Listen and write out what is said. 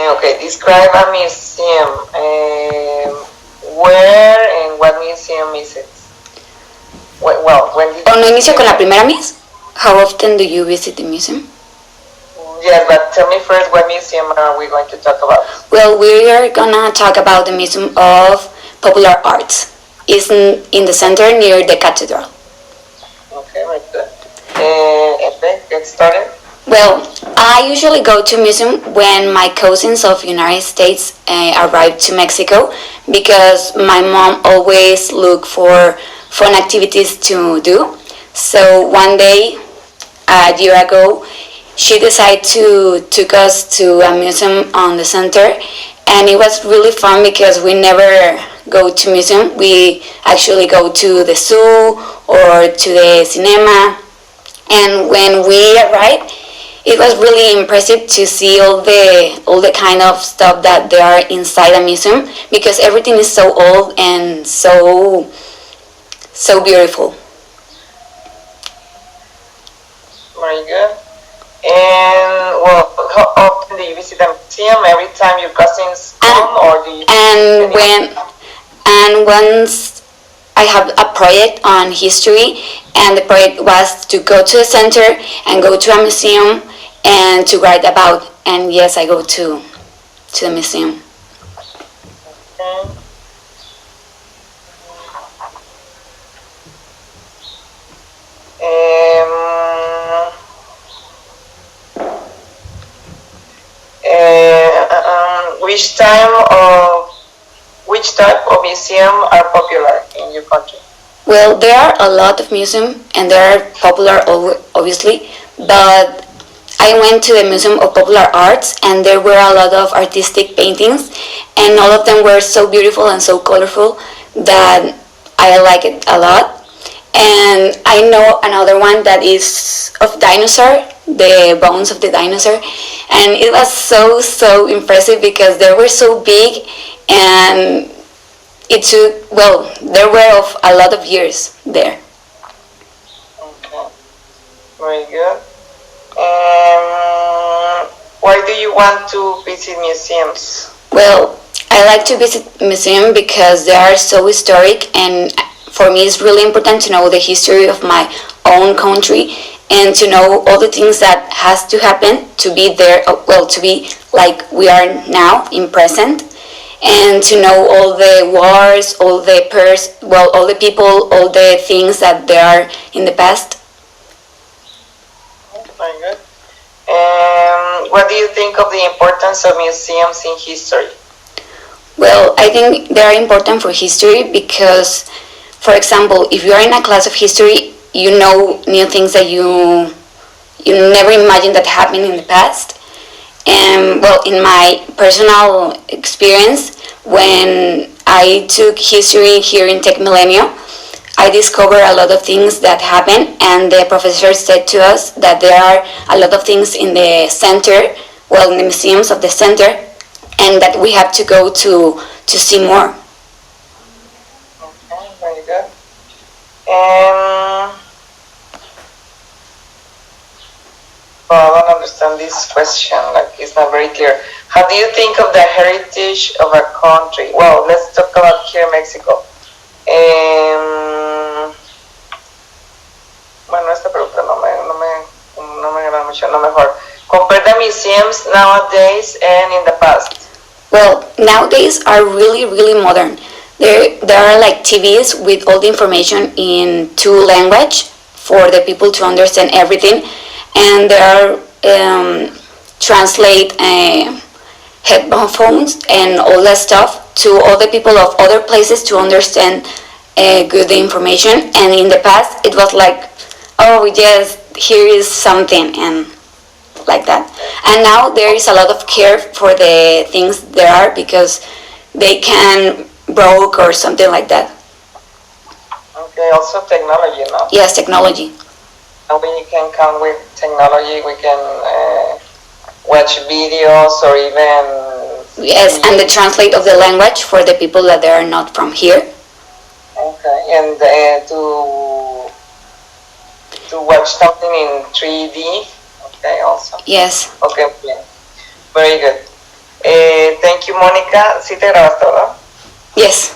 Okay, describe a museum. Where and what museum is it? Well, when did ¿O no you inicio con la visit? primera, Miss? How often do you visit the museum? Yes, but tell me first, what museum are we going to talk about? Well, we are gonna talk about the Museum of Popular Arts. It's in the center near the cathedral. Okay, very good. Okay, get started. Well, I usually go to museum when my cousins of United States arrive to Mexico because my mom always look for fun activities to do. So one day, a year ago, she decided to took us to a museum on the center, and it was really fun because we never go to museum. We actually go to the zoo or to the cinema, and when we arrived, it was really impressive to see all the kind of stuff that there are inside a museum because everything is so old and so beautiful. Very good. And well, how often do you visit the museum? Every time your cousins come, or do you? And once I have a project on history, and the project was to go to the center and go to a museum and to write about. And yes, I go to the museum. Okay. Which type of museum are popular in your country? Well, there are a lot of museums and they are popular, obviously, but I went to the Museum of Popular Arts and there were a lot of artistic paintings, and all of them were so beautiful and so colorful that I like it a lot. And I know another one that is of dinosaur, the bones of the dinosaur, and it was so impressive because they were so big, and it took, well, there were of a lot of years there. Okay, very good. Why do you want to visit museums? Well, I like to visit museums because they are so historic, and for me it's really important to know the history of my own country and to know all the things that has to happen to be there, well, to be like we are now in present, and to know all the wars, all the people, all the things that there are in the past. Very good. What do you think of the importance of museums in history? Well, I think they are important for history because, for example, if you are in a class of history, you know new things that you never imagined that happened in the past. And well, in my personal experience, when I took history here in Tech Millennium, I discovered a lot of things that happen, and the professor said to us that there are a lot of things in the center, well, in the museums of the center, and that we have to go to see more. Okay, very good. Well, I don't understand this question, like it's not very clear. How do you think of the heritage of a country? Well, let's talk about here Mexico. Bueno, esta pregunta no me agrada mucho, no mejor. Compare the museums nowadays and in the past. Well, nowadays are really modern. There are like TVs with all the information in two language for the people to understand everything, and there are translate headphones and all that stuff to all the people of other places to understand good information. And in the past it was like, oh yes, here is something, and like that. And now there is a lot of care for the things there are because they can broke or something like that. Okay, also technology, no? Yes, technology. And we can come with technology, we can watch videos or even... Yes, and the translate of the language for the people that are not from here. Okay, and to watch something in 3D, okay, also? Yes. Okay, very good. Mónica, sí te grabaste, ¿verdad? Yes.